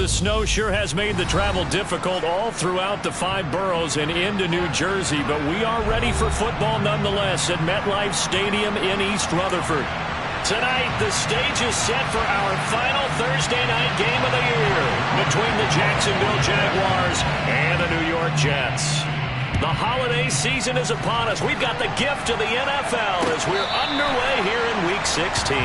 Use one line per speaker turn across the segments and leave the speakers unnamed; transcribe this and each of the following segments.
The snow sure has made the travel difficult all throughout the 5 boroughs and into New Jersey, but we are ready for football nonetheless at MetLife Stadium in East Rutherford. Tonight, the stage is set for our final Thursday night game of the year between the Jacksonville Jaguars and the New York Jets. The holiday season is upon us. We've got the gift of the NFL as we're underway here in Week 16.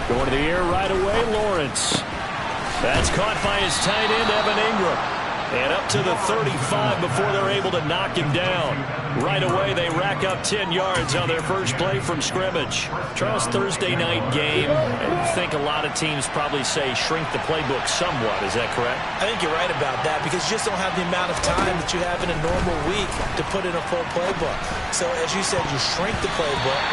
Going to the air right away, Lawrence. That's caught by his tight end, Evan Ingram. And up to the 35 before they're able to knock him down. Right away, they rack up 10 yards on their first play from scrimmage. Charles, Thursday night game, I think a lot of teams probably say shrink the playbook somewhat. Is that correct?
I think you're right about that because you just don't have the amount of time that you have in a normal week to put in a full playbook. So, as you said, you shrink the playbook.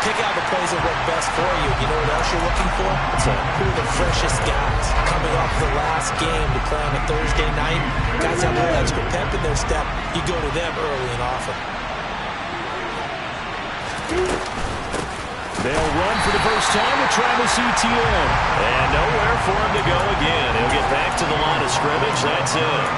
Pick out the plays that work best for you. You know what else you're looking for? Who are the freshest guys coming off the last game to play on a Thursday night? Guys have a little extra pep in their step. You go to them early and often.
They'll run for the first time with Travis Etienne. And nowhere for him to go again. He'll get back to the line of scrimmage. That's it.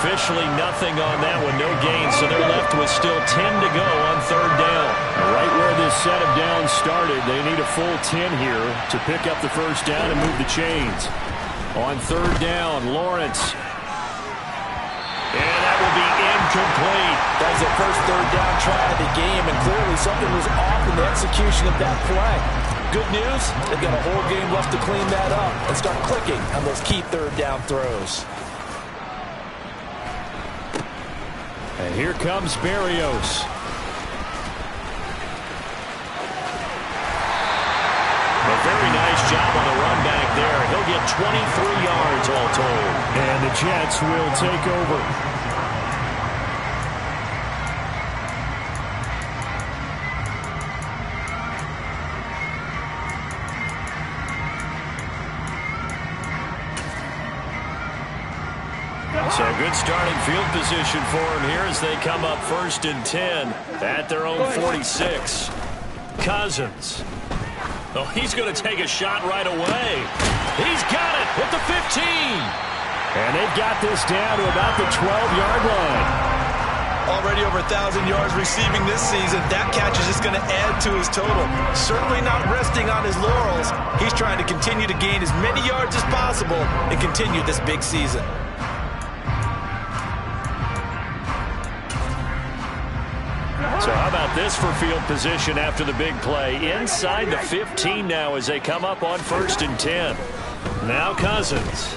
Officially nothing on that one, no gain, so they're left with still 10 to go on third down.
Right where this set of downs started, they need a full 10 here to pick up the first down and move the chains. On third down, Lawrence.
And that will be incomplete.
That was the first third down try of the game, and clearly something was off in the execution of that play. Good news, they've got a whole game left to clean that up and start clicking on those key third down throws.
And here comes Berrios.
A very nice job on the run back there. He'll get 23 yards all told.
And the Jets will take over.
So good starting field position for him here as they come up 1st and 10 at their own 46. Cousins. Oh, he's going to take a shot right away. He's got it at the 15.
And they've got this down to about the 12-yard line.
Already over 1,000 yards receiving this season. That catch is just going to add to his total. Certainly not resting on his laurels. He's trying to continue to gain as many yards as possible and continue this big season.
So how about this for field position after the big play? Inside the 15 now as they come up on 1st and 10. Now Cousins.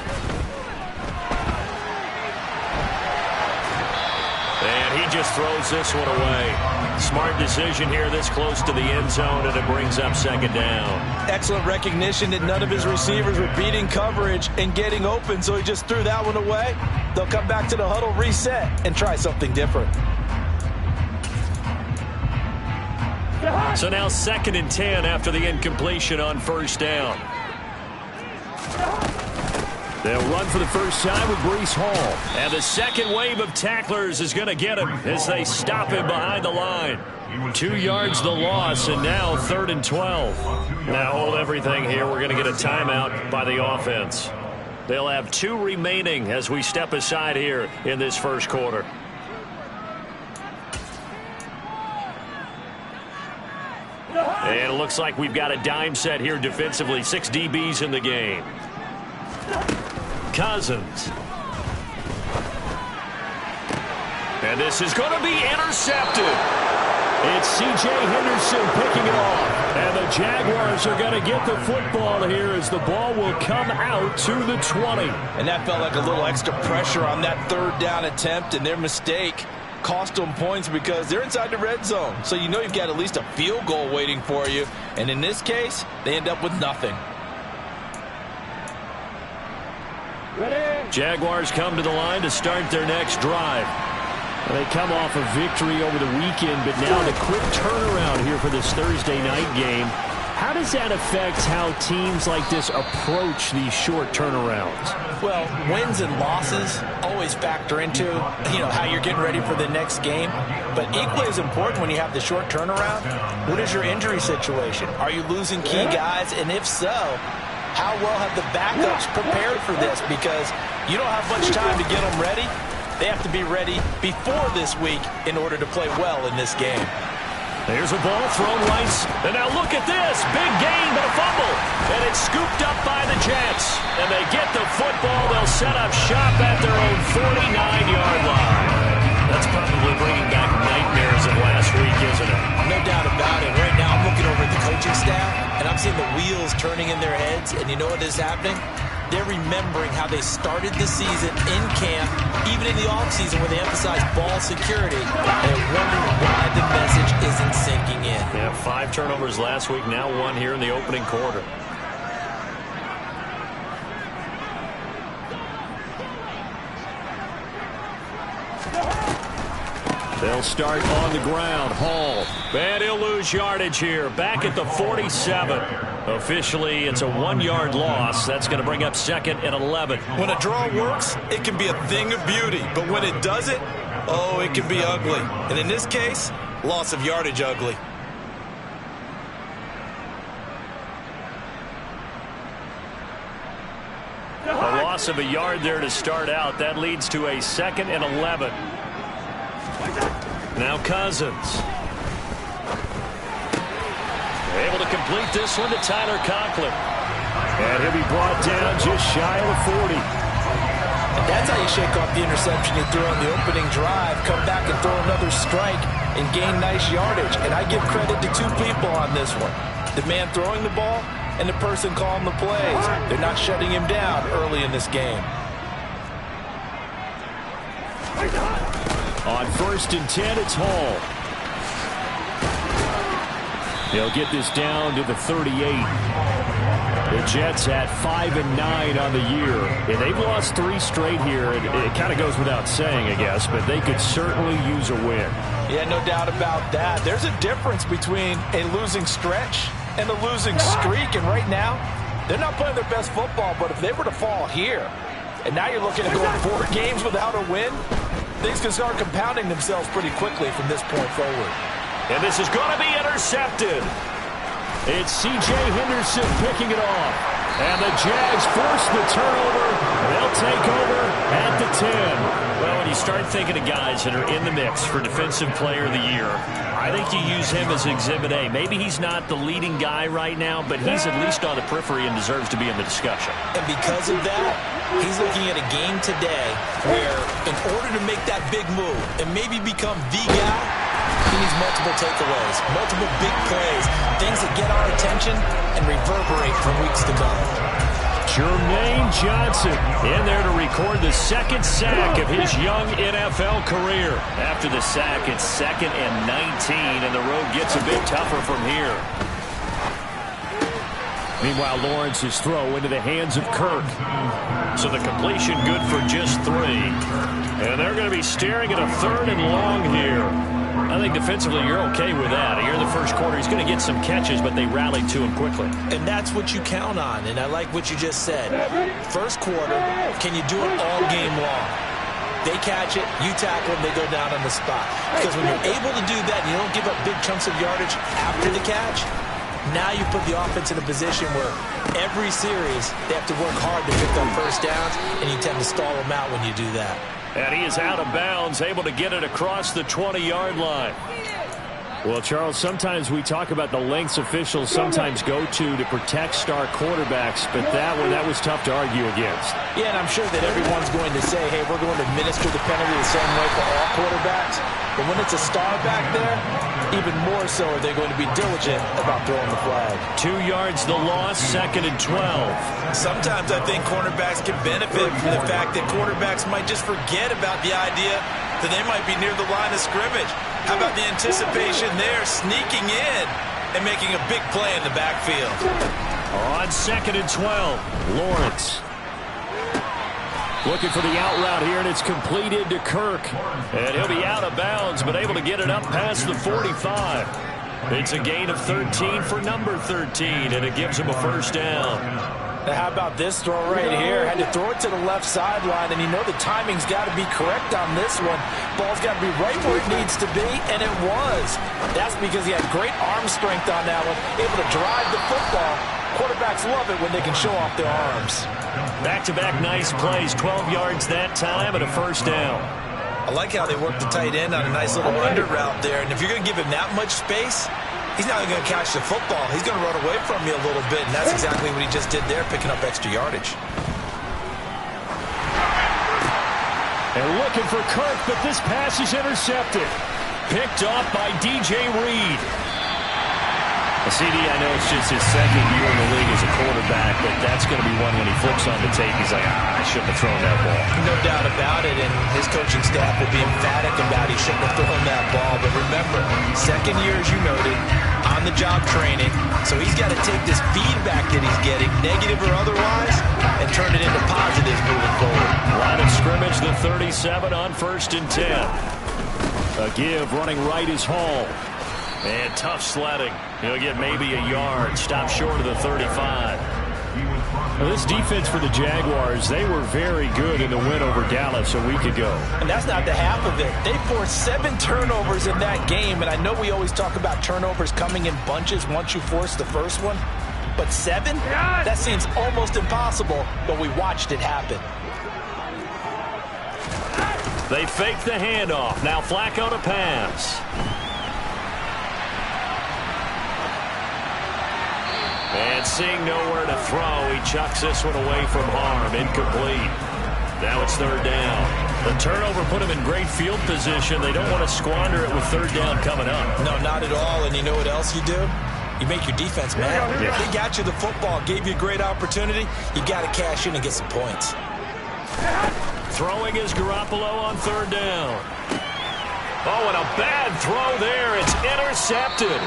And he just throws this one away. Smart decision here this close to the end zone, and it brings up 2nd down.
Excellent recognition that none of his receivers were beating coverage and getting open, so he just threw that one away. They'll come back to the huddle, reset, and try something different.
So now 2nd and 10 after the incompletion on 1st down.
They'll run for the first time with Breece Hall.
And the second wave of tacklers is going to get him as they stop him behind the line. 2 yards the loss, and now 3rd and 12. Now hold everything here. We're going to get a timeout by the offense. They'll have 2 remaining as we step aside here in this first quarter. And it looks like we've got a dime set here defensively. 6 DBs in the game. Cousins. And this is going to be intercepted.
It's C.J. Henderson picking it off. And the Jaguars are going to get the football here as the ball will come out to the 20.
And that felt like a little extra pressure on that third down attempt, and their mistake cost them points because they're inside the red zone. So you know you've got at least a field goal waiting for you. And in this case, they end up with nothing.
Jaguars come to the line to start their next drive.
They come off a victory over the weekend, but now the quick turnaround here for this Thursday night game. How does that affect how teams like this approach these short turnarounds?
Well, wins and losses always factor into, how you're getting ready for the next game. But equally as important when you have the short turnaround, what is your injury situation? Are you losing key guys? And if so, how well have the backups prepared for this? Because you don't have much time to get them ready. They have to be ready before this week in order to play well in this game.
There's a ball thrown right. And now look at this. Big gain, but a fumble. And it's scooped up by the Jets. And they get the football. They'll set up shop at their own 49-yard line. That's probably bringing back nightmares of last week, isn't it?
No doubt about it. Right now I'm looking over at the coaching staff, and I'm seeing the wheels turning in their heads. And you know what is happening? They're remembering how they started the season in camp, even in the offseason where they emphasized ball security. They're wondering why the message isn't sinking in.
Yeah, 5 turnovers last week, now 1 here in the opening quarter. They'll start on the ground. Hall. And he'll lose yardage here. Back at the 47. Officially, it's a 1-yard loss. That's going to bring up 2nd and 11.
When a draw works, it can be a thing of beauty. But when it doesn't, oh, it can be ugly. And in this case, loss of yardage ugly.
A loss of a yard there to start out. That leads to a 2nd and 11. Now Cousins. Able to complete this one to Tyler Conklin. And he'll be brought down just shy of the 40.
And that's how you shake off the interception you threw on the opening drive, come back and throw another strike and gain nice yardage. And I give credit to 2 people on this one. The man throwing the ball and the person calling the plays. They're not shutting him down early in this game.
On 1st and 10, it's Hall. They'll get this down to the 38. The Jets at 5-9 on the year. And they've lost 3 straight here. And it kind of goes without saying, I guess, but they could certainly use a win.
Yeah, no doubt about that. There's a difference between a losing stretch and a losing streak. And right now, they're not playing their best football. But if they were to fall here, and now you're looking at going 4 games without a win, things can start compounding themselves pretty quickly from this point forward.
And this is going to be intercepted.
It's C.J. Henderson picking it off. And the Jags force the turnover. They'll take over at the 10.
Well, when you start thinking of guys that are in the mix for Defensive Player of the Year, I think you use him as Exhibit A. Maybe he's not the leading guy right now, but he's at least on the periphery and deserves to be in the discussion.
And because of that, he's looking at a game today where in order to make that big move and maybe become the guy, he needs multiple takeaways, multiple big plays, things that get our attention and reverberate for weeks to come.
Jermaine Johnson in there to record the 2nd sack of his young NFL career.
After the sack, it's 2nd and 19, and the road gets a bit tougher from here.
Meanwhile, Lawrence's throw into the hands of Kirk.
So the completion good for just 3. And they're going to be staring at a 3rd and long here. I think defensively you're okay with that. Here in the first quarter, he's going to get some catches, but they rallied to him quickly.
And that's what you count on, and I like what you just said. First quarter, can you do it all game long? They catch it, you tackle them, they go down on the spot. Because when you're able to do that and you don't give up big chunks of yardage after the catch, now you put the offense in a position where every series they have to work hard to pick up first downs, and you tend to stall them out when you do that.
And he is out of bounds, able to get it across the 20-yard line.
Well, Charles, sometimes we talk about the lengths officials sometimes go to protect star quarterbacks, but that was tough to argue against.
Yeah, and I'm sure that everyone's going to say, hey, we're going to administer the penalty the same way for all quarterbacks. But when it's a star back there, even more so are they going to be diligent about throwing the flag.
2 yards the loss, 2nd and 12.
Sometimes I think cornerbacks can benefit from the fact that quarterbacks might just forget about the idea that they might be near the line of scrimmage. How about the anticipation there, sneaking in and making a big play in the backfield?
On 2nd and 12,
Lawrence.
Looking for the out route here, and it's completed to Kirk. And he'll be out of bounds, but able to get it up past the 45. It's a gain of 13 for number 13, and it gives him a first down.
Now how about this throw right here? Had to throw it to the left sideline, and you know the timing's got to be correct on this one. Ball's got to be right where it needs to be, and it was. That's because he had great arm strength on that one, able to drive the football. Quarterbacks love it when they can show off their arms.
Back-to-back nice plays, 12 yards that time and a first down.
I like how they work the tight end on a nice little under route there, and if you're going to give him that much space, he's not even going to catch the football. He's going to run away from you a little bit, and that's exactly what he just did there, picking up extra yardage.
And looking for Kirk, but this pass is intercepted. Picked off by DJ Reed. CD, I know it's just his second year in the league as a quarterback, but that's going to be one when he flips on the tape. He's like, I shouldn't have thrown that ball.
No doubt about it, and his coaching staff will be emphatic about he shouldn't have thrown that ball. But remember, second year, as you noted, on-the-job training, so he's got to take this feedback that he's getting, negative or otherwise, and turn it into positives moving forward.
Line of scrimmage, the 37 on 1st and 10. A give, running right is Hall. And tough sledding. He'll get maybe a yard. Stop short of the 35. Well, this defense for the Jaguars, they were very good in the win over Dallas a week ago.
And that's not the half of it. They forced 7 turnovers in that game, and I know we always talk about turnovers coming in bunches once you force the first one. But 7? That seems almost impossible, but we watched it happen.
They fake the handoff. Now Flacco to pass. And seeing nowhere to throw, he chucks this one away from harm. Incomplete. Now it's 3rd down. The turnover put him in great field position. They don't want to squander it with 3rd down coming up.
No, not at all. And you know what else you do? You make your defense mad.
Yeah.
They got you the football, gave you a great opportunity. You got to cash in and get some points.
Throwing is Garoppolo on 3rd down. Oh, and a bad throw there. It's intercepted.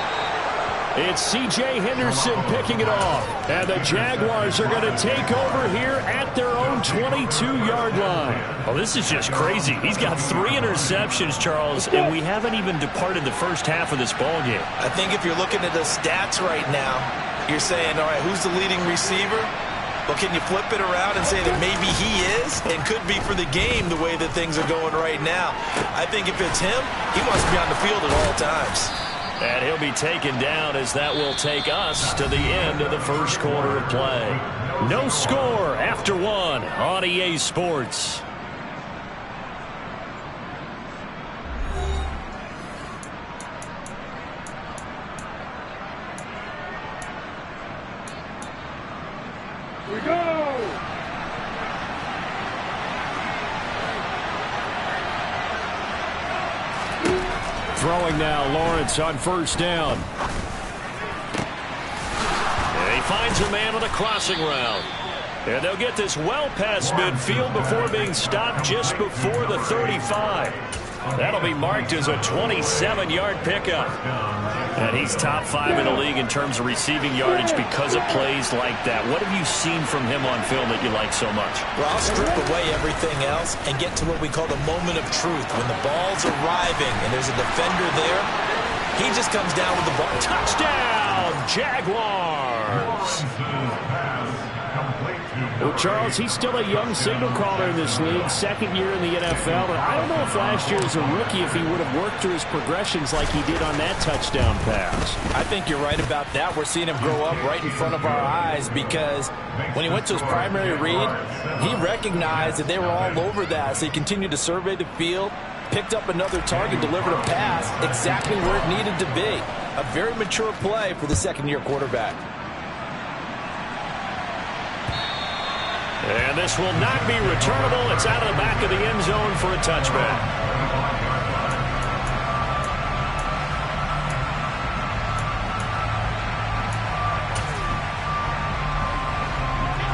It's C.J. Henderson picking it off. And the Jaguars are going to take over here at their own 22-yard line. Oh, this is just crazy. He's got 3 interceptions, Charles, and we haven't even departed the first half of this ballgame.
I think if you're looking at the stats right now, you're saying, all right, who's the leading receiver? Well, can you flip it around and say that maybe he is and could be for the game the way that things are going right now? I think if it's him, he wants to be on the field at all times.
And he'll be taken down as that will take us to the end of the first quarter of play. No score after 1 on EA Sports.
We go!
Throwing now, Lawrence on 1st down. And he finds a man on a crossing route. And they'll get this well past midfield before being stopped just before the 35. That'll be marked as a 27-yard pickup. And he's top 5 in the league in terms of receiving yardage because of plays like that. What have you seen from him on film that you like so much?
Well, I'll strip away everything else and get to what we call the moment of truth. When the ball's arriving and there's a defender there, he just comes down with the ball.
Touchdown, Jaguars! Well, Charles, he's still a young signal caller in this league, 2nd year in the NFL. But I don't know if last year as a rookie if he would have worked through his progressions like he did on that touchdown pass.
I think you're right about that. We're seeing him grow up right in front of our eyes because when he went to his primary read, he recognized that they were all over that. So he continued to survey the field, picked up another target, delivered a pass exactly where it needed to be. A very mature play for the 2nd-year quarterback.
And this will not be returnable. It's out of the back of the end zone for a touchback.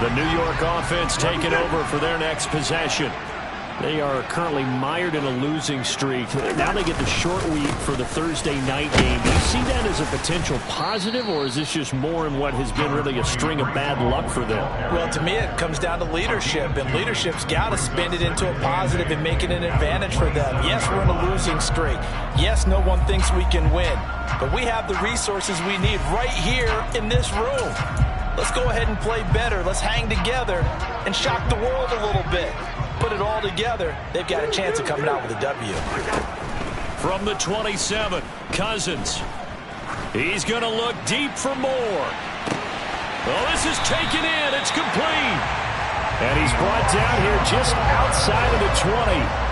The New York offense taking over for their next possession.
They are currently mired in a losing streak. Now they get the short week for the Thursday night game. Do you see that as a potential positive, or is this just more in what has been really a string of bad luck for them?
Well, to me, it comes down to leadership, and leadership's got to spin it into a positive and make it an advantage for them. Yes, we're in a losing streak. Yes, no one thinks we can win, but we have the resources we need right here in this room. Let's go ahead and play better. Let's hang together and shock the world a little bit. Put it all together, they've got a chance of coming out with a W.
From the 27, Cousins. He's going to look deep for more. Well, this is taken in. It's complete.
And he's brought down here just outside of the 20.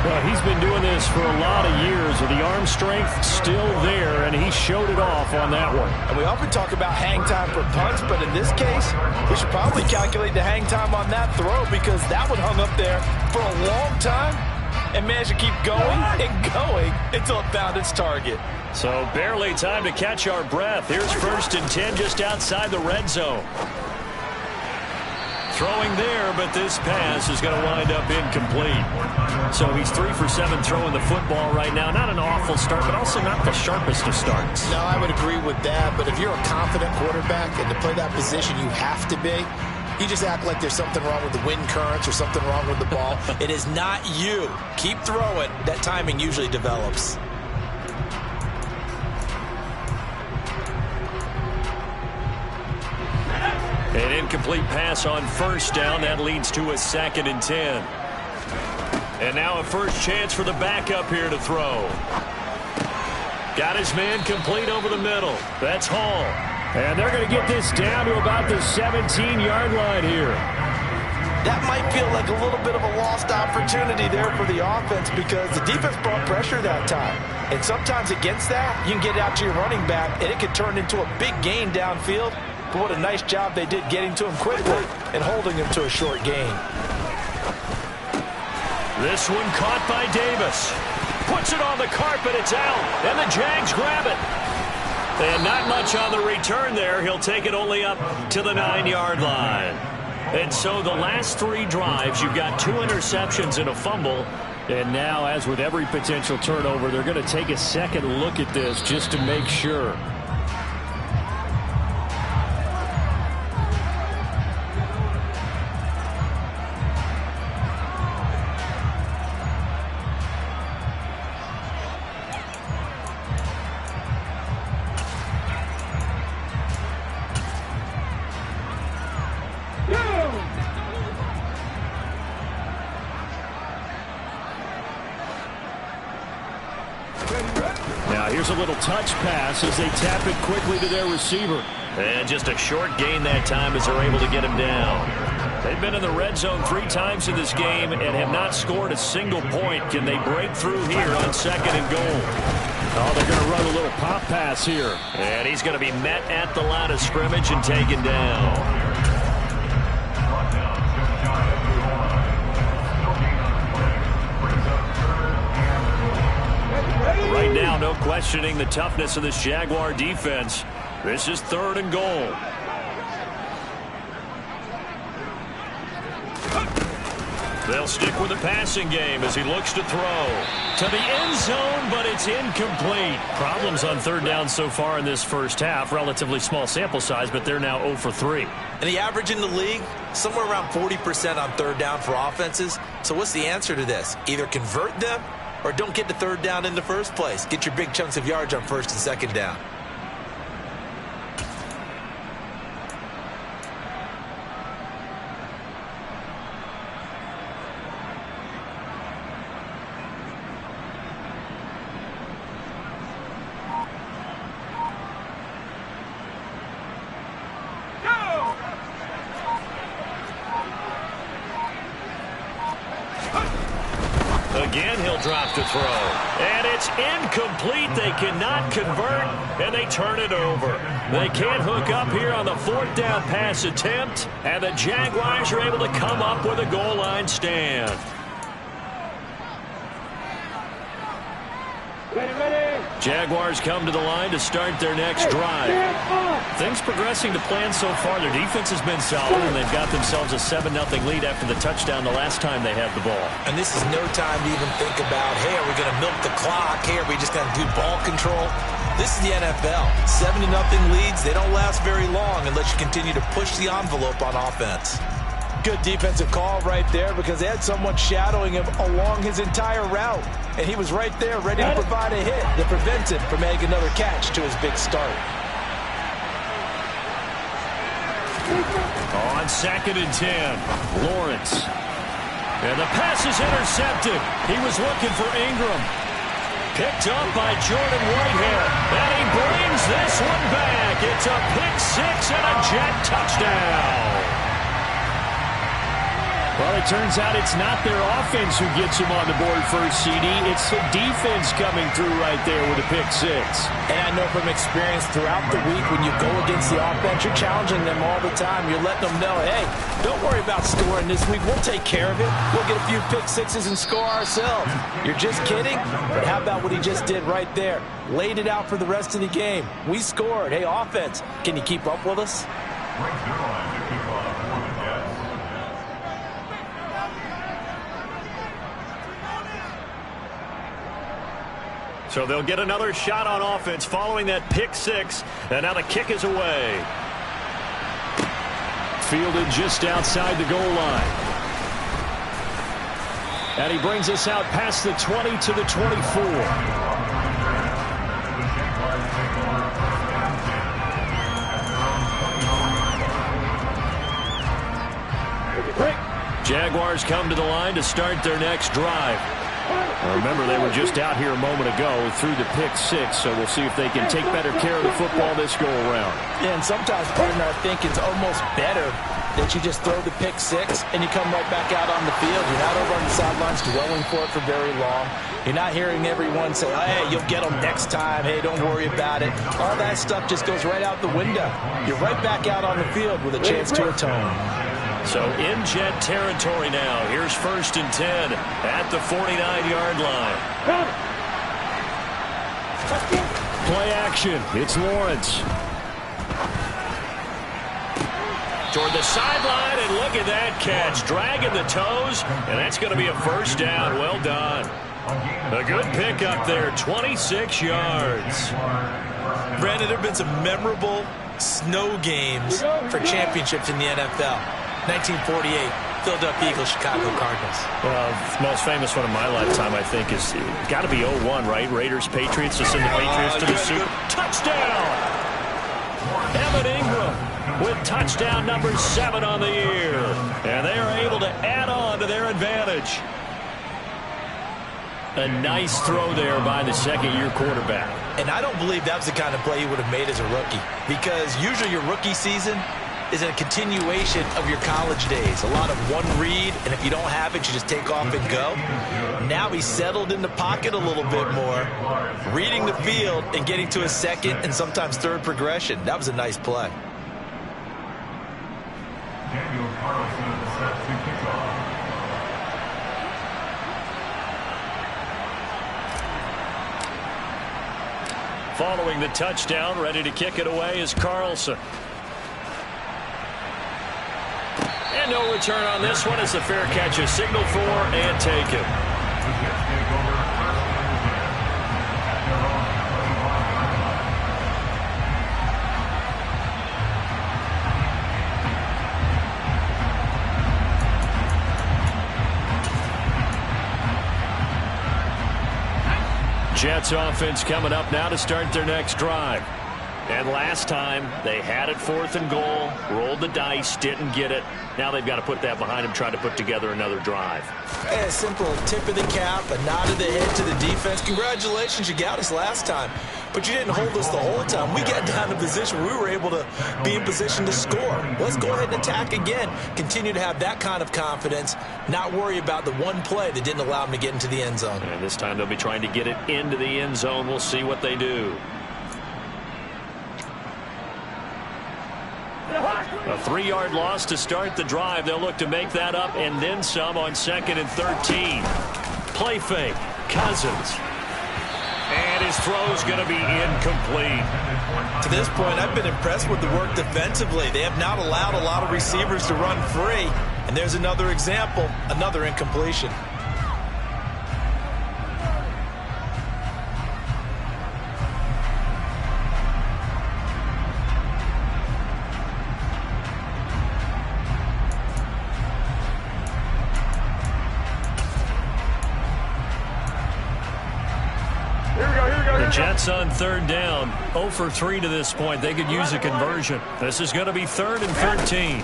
Well, he's been doing this for a lot of years, with the arm strength still there, and he showed it off on that one.
And we often talk about hang time for punts, but in this case, we should probably calculate the hang time on that throw, because that one hung up there for a long time and managed to keep going and going until it found its target.
So barely time to catch our breath. Here's 1st and 10 just outside the red zone. Throwing there, but this pass is going to wind up incomplete. So he's 3 for 7 throwing the football right now. Not an awful start, but also not the sharpest of starts.
No, I would agree with that. But if you're a confident quarterback and to play that position you have to be, you just act like there's something wrong with the wind currents or something wrong with the ball.
It is not you. Keep throwing. That timing usually develops.
An incomplete pass on 1st down. That leads to a 2nd and 10. And now a first chance for the backup here to throw. Got his man complete over the middle. That's Hall.
And they're going to get this down to about the 17-yard line here.
That might feel like a little bit of a lost opportunity there for the offense, because the defense brought pressure that time. And sometimes against that, you can get out to your running back, and it could turn into a big gain downfield. But what a nice job they did getting to him quickly and holding him to a short gain.
This one caught by Davis. Puts it on the carpet. It's out. And the Jags grab it. And not much on the return there. He'll take it only up to the 9-yard line. And so the last 3 drives, you've got 2 interceptions and a fumble. And now, as with every potential turnover, they're going to take a second look at this just to make sure.
Now here's a little touch pass as they tap it quickly to their receiver.
And just a short gain that time as they're able to get him down. They've been in the red zone 3 times in this game and have not scored a single point. Can they break through here on 2nd and goal?
Oh, they're going to run a little pop pass here.
And he's going to be met at the line of scrimmage and taken down. Right now, no questioning the toughness of this Jaguar defense. This is 3rd and goal. They'll stick with the passing game as he looks to throw to the end zone, but it's incomplete. Problems on 3rd down so far in this first half. Relatively small sample size, but they're now 0 for 3.
And the average in the league, somewhere around 40% on 3rd down for offenses. So what's the answer to this? Either convert them or don't get to 3rd down in the first place. Get your big chunks of yards on 1st and 2nd down.
Again, he'll drop to throw. And it's incomplete. They cannot convert, and they turn it over. They can't hook up here on the 4th down pass attempt, and the Jaguars are able to come up with a goal line stand.
Ready, ready.
Jaguars come to the line to start their next drive. Things progressing to plan so far. Their defense has been solid, and they've got themselves a 7-0 lead after the touchdown the last time they had the ball.
And this is no time to even think about, hey, are we going to milk the clock? Hey, are we just going to do ball control? This is the NFL. 7-0 leads, they don't last very long unless you continue to push the envelope on offense. Good defensive call right there because they had someone shadowing him along his entire route. And he was right there ready to provide a hit that prevents him from making another catch to his big start.
On 2nd and 10, Lawrence. And the pass is intercepted. He was looking for Ingram. Picked up by Jordan Whitehead. And he brings this one back. It's a pick six and a Jet touchdown. Well, it turns out it's not their offense who gets him on the board first, CD. It's the defense coming through right there with a pick six.
And I know from experience throughout the week when you go against the offense, you're challenging them all the time. You're letting them know, hey, don't worry about scoring this week. We'll take care of it. We'll get a few pick sixes and score ourselves. You're just kidding? But how about what he just did right there? Laid it out for the rest of the game. We scored. Hey, offense, can you keep up with us?
So they'll get another shot on offense following that pick six. And now the kick is away. Fielded just outside the goal line. And he brings us out past the 20 to the 24. Jaguars come to the line to start their next drive. Remember, they were just out here a moment ago through the pick six, so we'll see if they can take better care of the football this go-around.
Yeah, and sometimes, partner, I think it's almost better that you just throw the pick six and you come right back out on the field. You're not over on the sidelines dwelling for it for very long. You're not hearing everyone say, hey, you'll get them next time. Hey, don't worry about it. All that stuff just goes right out the window. You're right back out on the field with a chance to atone.
So in Jet territory now. Here's 1st and 10 at the 49-yard line. Play action. It's Lawrence. Toward the sideline, and look at that catch. Dragging the toes, and that's going to be a first down. Well done. A good pickup there, 26 yards.
Brandon, there have been some memorable snow games for championships in the NFL. 1948, Philadelphia Eagles, Chicago Cardinals.
Well, the most famous one of my lifetime, I think, is got to be 01, right? Raiders, Patriots, to send the Patriots to the Super. Touchdown! Evan Ingram with touchdown number 7 on the year. And they are able to add on to their advantage. A nice throw there by the second-year quarterback.
And I don't believe that was the kind of play he would have made as a rookie. Because usually your rookie season is a continuation of your college days. A lot of one read, and if you don't have it, you just take off and go. Now he's settled in the pocket a little bit more, reading the field and getting to a second and sometimes third progression. That was a nice play.
Following the touchdown, ready to kick it away is Carlson. And no return on this one. It's a fair catch, a signal for and taken. Jets offense coming up now to start their next drive. And last time, they had it 4th and goal, rolled the dice, didn't get it. Now they've got to put that behind them, try to put together another drive.
A simple tip of the cap, a nod of the head to the defense. Congratulations, you got us last time. But you didn't hold us the whole time. We got down in position where we were able to be in position to score. Let's go ahead and attack again. Continue to have that kind of confidence, not worry about the one play that didn't allow them to get into the end zone.
And this time they'll be trying to get it into the end zone. We'll see what they do. A 3-yard loss to start the drive. They'll look to make that up and then some on 2nd and 13. Play fake. Cousins. And His throw's going to be incomplete.
To this point, I've been impressed with the work defensively. They have not allowed a lot of receivers to run free. And there's another example, another incompletion.
The Jets on third down, 0 for 3 to this point. They could use a conversion. This is going to be 3rd and 13.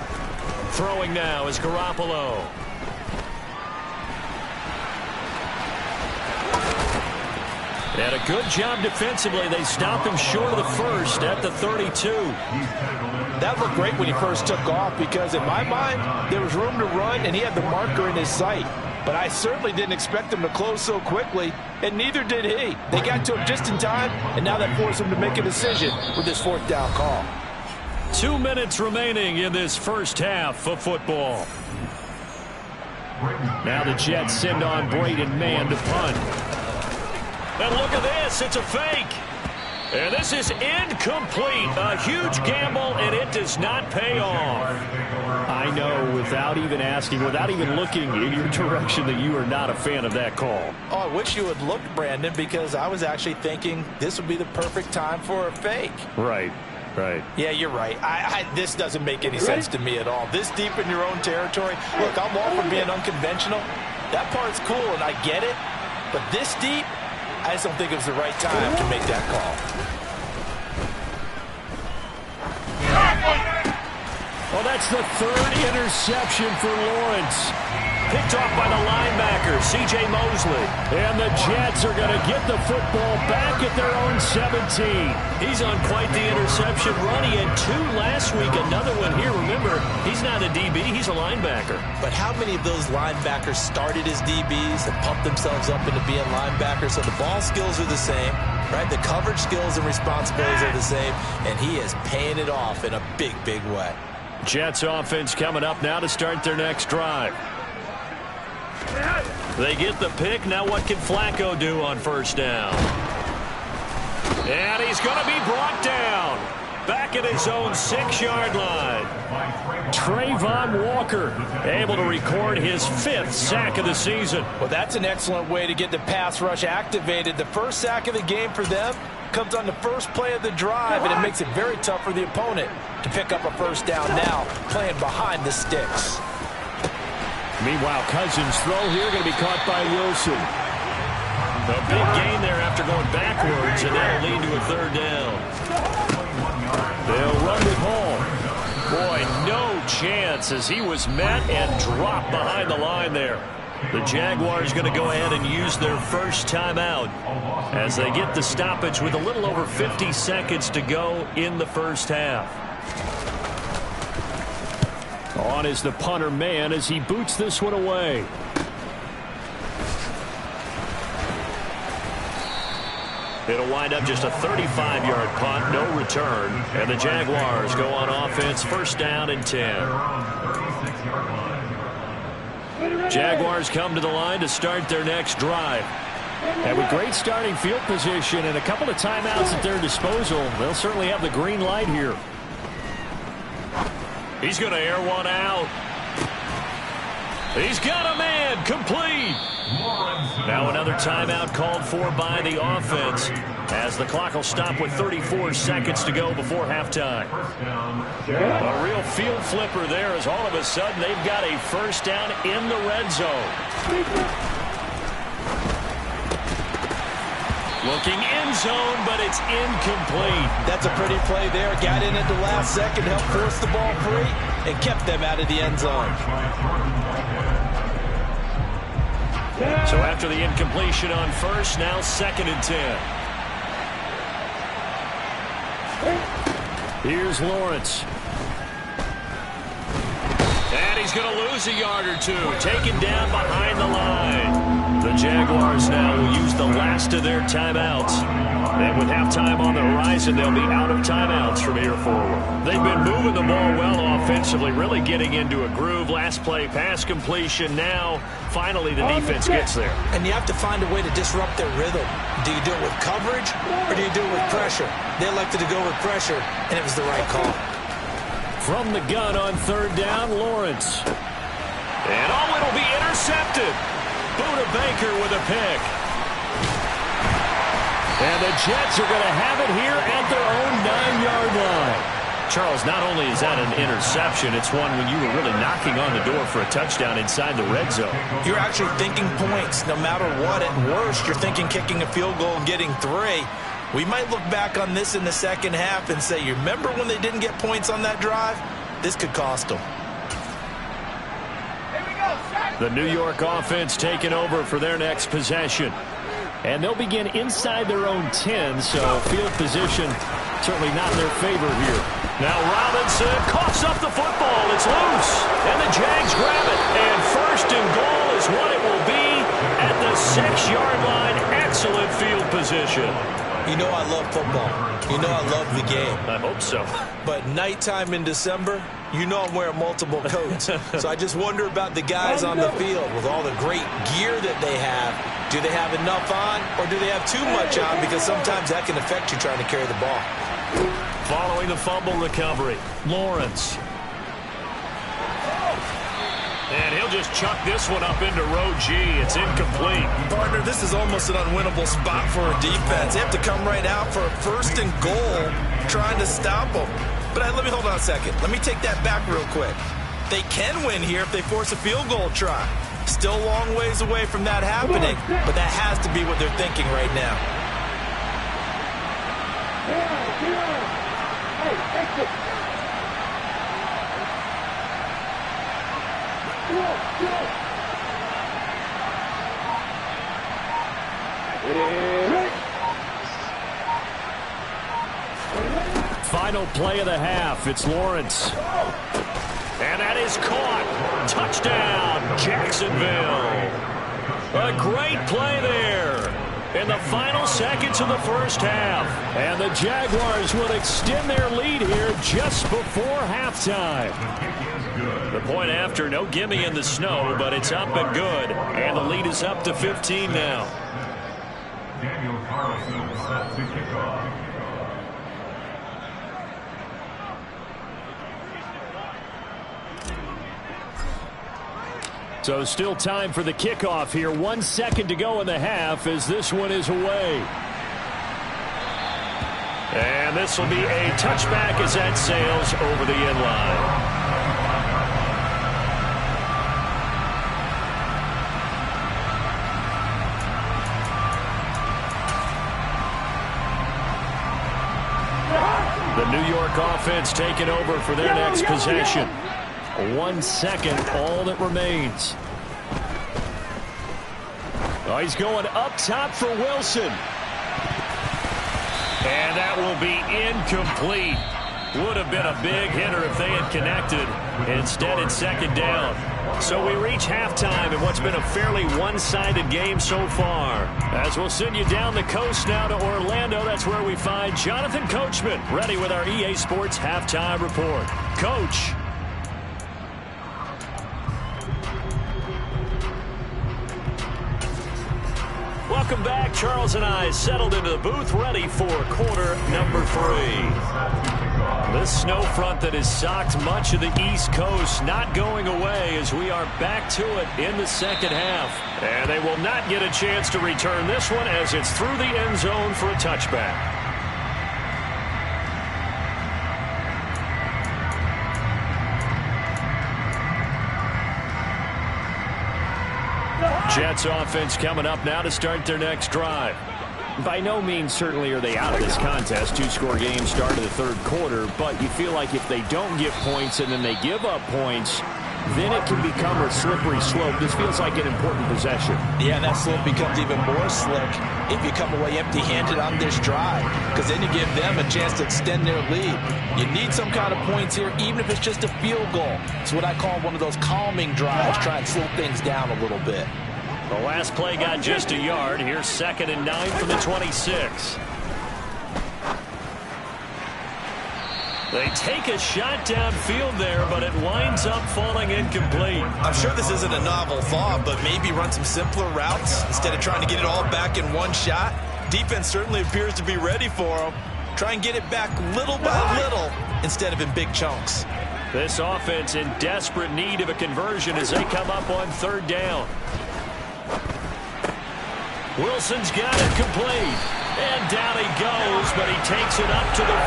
Throwing now is Garoppolo. And a good job defensively. They stopped him short of the first at the 32.
That looked great when he first took off because in my mind, there was room to run and he had the marker in his sight. But I certainly didn't expect him to close so quickly, and neither did he. They got to him just in time, and now that forced him to make a decision with this 4th down call.
2 minutes remaining in this first half of football.
Now the Jets send on Braden Mann to punt.
And look at this. It's a fake. And this is incomplete. A huge gamble, and it does not pay off.
I know, without even asking, without even looking in your direction, that you are not a fan of that call.
Oh, I wish you had looked, Brandon, because I was actually thinking this would be the perfect time for a fake.
Right.
Yeah, you're right. This doesn't make any sense to me at all. This deep in your own territory. Look, I'm all for being unconventional. That part's cool, and I get it. But this deep, I just don't think it was the right time to make that call.
Well, that's the 3rd interception for Lawrence.
Picked off by the linebacker, C.J. Mosley.
And the Jets are going to get the football back at their own 17.
He's on quite the interception run. He had 2 last week, another one here. Remember, he's not a DB, he's a linebacker.
But how many of those linebackers started as DBs and pumped themselves up into being linebackers? So the ball skills are the same, right? The coverage skills and responsibilities are the same, and he is paying it off in a big, big way.
Jets offense coming up now to start their next drive. They get the pick. Now what can Flacco do on first down? And he's going to be brought down. Back at his own 6-yard line.
Trayvon Walker
able to record his 5th sack of the season.
Well, that's an excellent way to get the pass rush activated. The first sack of the game for them comes on the first play of the drive, and it makes it very tough for the opponent to pick up a first down now, playing behind the sticks.
Meanwhile, Cousins' throw here going to be caught by Wilson.
A big gain there after going backwards, and that'll lead to a 3rd down.
They'll run with Hall.
Boy, no chance as he was met and dropped behind the line there. The Jaguars going to go ahead and use their first timeout as they get the stoppage with a little over 50 seconds to go in the first half.
On is the punter man as he boots this one away.
It'll wind up just a 35-yard punt, no return. And the Jaguars go on offense, 1st down and 10. Jaguars come to the line to start their next drive.
And with great starting field position and a couple of timeouts at their disposal, they'll certainly have the green light here.
He's going to air one out. He's got a man, complete. Now another timeout called for by the offense as the clock will stop with 34 seconds to go before halftime. A real field flipper there as all of a sudden they've got a first down in the red zone. Looking end zone, but it's incomplete.
That's a pretty play there. Got in at the last second, helped force the ball free, and kept them out of the end zone.
So after the incompletion on first, now 2nd and 10.
Here's Lawrence.
And he's going to lose a yard or two. Taken down behind the line. The Jaguars now will use the last of their timeouts. And with halftime on the horizon, they'll be out of timeouts from here forward. They've been moving the ball well offensively, really getting into a groove. Last play, pass completion. Now, finally, the defense gets there.
And you have to find a way to disrupt their rhythm. Do you do it with coverage, or do you do it with pressure? They elected to go with pressure, and it was the right call.
From the gun on third down, Lawrence. And it'll be intercepted. Buda Baker with a pick. And the Jets are going to have it here at their own 9-yard line. Charles, not only is that an interception, it's one when you were really knocking on the door for a touchdown inside the red zone.
You're actually thinking points. No matter what, at worst, you're thinking kicking a field goal and getting 3. We might look back on this in the second half and say, you remember when they didn't get points on that drive? This could cost them.
The New York offense taking over for their next possession. And they'll begin inside their own 10, so field position certainly not in their favor here. Now Robinson coughs up the football. It's loose. And the Jags grab it. And first and goal is what it will be at the 6-yard line. Excellent field position.
You know I love football. You know I love the game.
I hope so.
But nighttime in December, you know I'm wearing multiple coats. So I just wonder about the guys on the field with all the great gear that they have. Do they have enough on, or do they have too much on? Because sometimes that can affect you trying to carry the ball.
Following the fumble recovery, Lawrence. And he'll just chuck this one up into row G. It's incomplete.
Partner, this is almost an unwinnable spot for a defense. They have to come right out for a first and goal trying to stop them. But let me hold on a second. Let me take that back real quick. They can win here if they force a field goal try. Still a long ways away from that happening, but that has to be what they're thinking right now.
Final play of the half. It's Lawrence. And that is caught. Touchdown, Jacksonville. A great play there in the final seconds of the first half. And the Jaguars will extend their lead here just before halftime. The point after, no gimme in the snow, but it's up and good. And the lead is up to 15 now.
Daniel Carlson set to kick off.
So still time for the kickoff here. 1 second to go in the half as this one is away. And this will be a touchback as that sails over the end line. The New York offense taking over for their next possession. 1 second, all that remains. Oh, he's going up top for Wilson. And that will be incomplete. Would have been a big hitter if they had connected. Instead, it's second down. So we reach halftime in what's been a fairly one-sided game so far. As we'll send you down the coast now to Orlando, that's where we find Jonathan Coachman, ready with our EA Sports Halftime Report. Coach. Welcome back. Charles and I settled into the booth, ready for quarter number 3. This snow front that has socked much of the East Coast not going away as we are back to it in the second half. And they will not get a chance to return this one as it's through the end zone for a touchback. Jets offense coming up now to start their next drive. By no means certainly are they out of this contest. Two-score game start of the third quarter, but you feel like if they don't get points and then they give up points, then it can become a slippery slope. This feels like an important possession.
Yeah, that slope becomes even more slick if you come away empty-handed on this drive, because then you give them a chance to extend their lead. You need some kind of points here, even if it's just a field goal. It's what I call one of those calming drives, try and slow things down a little bit.
The last play got just a yard. Here's 2nd and 9 from the 26. They take a shot downfield there, but it winds up falling incomplete.
I'm sure this isn't a novel thought, but maybe run some simpler routes instead of trying to get it all back in one shot. Defense certainly appears to be ready for them. Try and get it back little by little instead of in big chunks.
This offense in desperate need of a conversion as they come up on third down. Wilson's got it complete. And down he goes, but he takes it up to the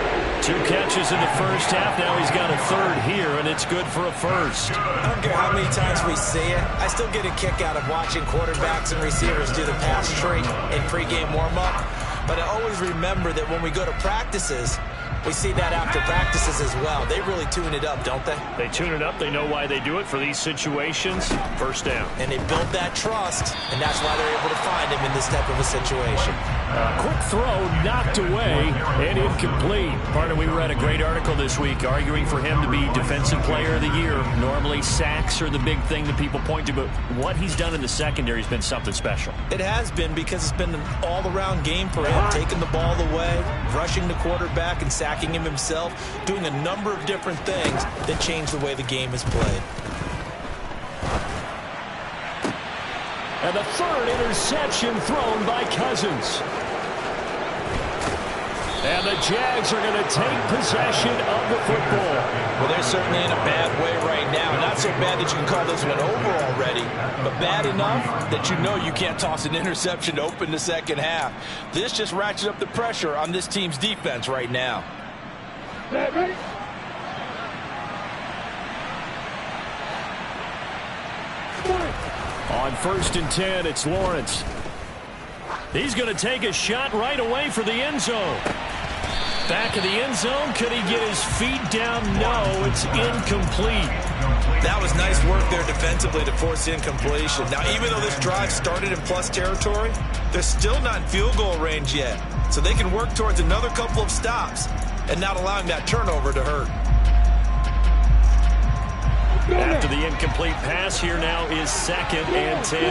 40. 2 catches in the first half. Now he's got a third here, and it's good for a first.
I don't care how many times we see it. I still get a kick out of watching quarterbacks and receivers do the pass tree in pregame warm-up. But I always remember that when we go to practices, we see that after practices as well. They really tune it up, don't they?
They tune it up. They know why they do it for these situations. First down.
And they build that trust, and that's why they're able to find him in this type of a situation.
Quick throw knocked away and incomplete. Partner, we read a great article this week arguing for him to be Defensive Player of the Year. Normally, sacks are the big thing that people point to, but what he's done in the secondary has been something special.
It has been, because it's been an all-around game for him, taking the ball away, rushing the quarterback, and sacking him himself, doing a number of different things that change the way the game is played.
And the third interception thrown by Cousins. And the Jags are going to take possession of the football.
Well, they're certainly in a bad way right now. Not so bad that you can call this one over already, but bad enough that you know you can't toss an interception to open the second half. This just ratchets up the pressure on this team's defense right now.
On 1st and 10, it's Lawrence. He's going to take a shot right away for the end zone. Back of the end zone. Could he get his feet down? No, it's incomplete.
That was nice work there defensively to force incompletion. Now, even though this drive started in plus territory, they're still not in field goal range yet. So they can work towards another couple of stops and not allowing that turnover to hurt.
After the incomplete pass, here now is 2nd and 10.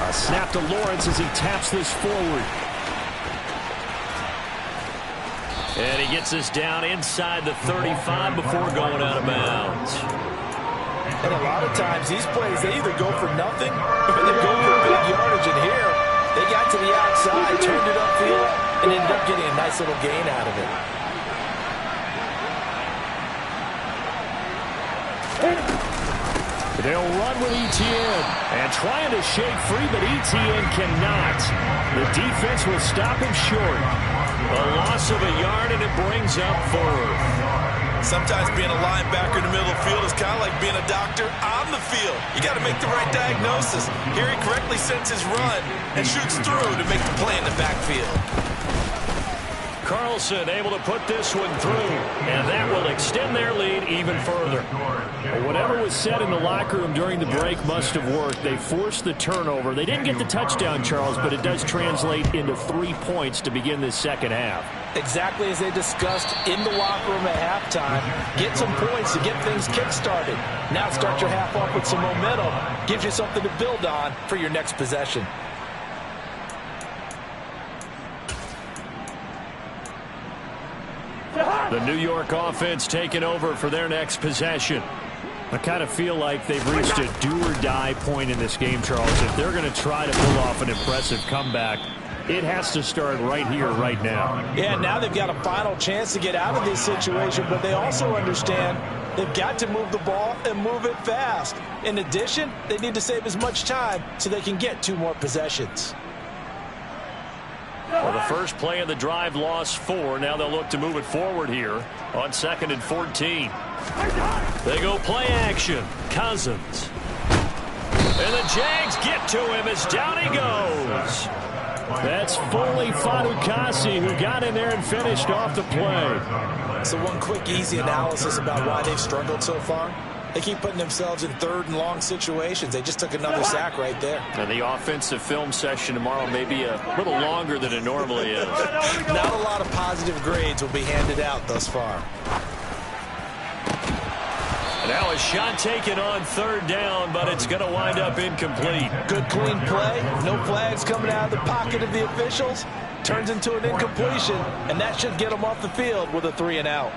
A snap to Lawrence as he taps this forward. And he gets this down inside the 35 before going out of bounds.
And a lot of times these plays, they either go for nothing or they go for big yardage. And here, they got to the outside, turned it upfield, and ended up getting a nice little gain out of it.
They'll run with Etienne and trying to shake free, but Etienne cannot. The defense will stop him short. A loss of a yard, and it brings up 4th.
Sometimes being a linebacker in the middle of the field is kind of like being a doctor on the field. You got to make the right diagnosis. Here he correctly sets his run and shoots through to make the play in the backfield.
Carlson able to put this one through, and that will extend their lead even further. Well, whatever was said in the locker room during the break must have worked. They forced the turnover. They didn't get the touchdown, Charles, but it does translate into 3 points to begin this second half.
Exactly as they discussed in the locker room at halftime. Get some points to get things kick-started. Now start your half off with some momentum. Gives you something to build on for your next possession.
The New York offense taking over for their next possession. I kind of feel like they've reached a do-or-die point in this game, Charles. If they're going to try to pull off an impressive comeback, it has to start right here, right now.
Yeah, now they've got a final chance to get out of this situation, but they also understand they've got to move the ball and move it fast. In addition, they need to save as much time so they can get 2 more possessions.
Well, the first play of the drive lost 4. Now they'll look to move it forward here on 2nd and 14. They go play action. Cousins. And the Jags get to him as down he goes. That's Foley Fadukasi who got in there and finished off the play.
So one quick, easy analysis about why they've struggled so far. They keep putting themselves in 3rd and long situations. They just took another sack right there.
And the offensive film session tomorrow may be a little longer than it normally is.
Not a lot of positive grades will be handed out thus far.
Now a shot taken on 3rd down, but it's going to wind up incomplete.
Good clean play. No flags coming out of the pocket of the officials. turns into an incompletion, and that should get him off the field with a 3-and-out.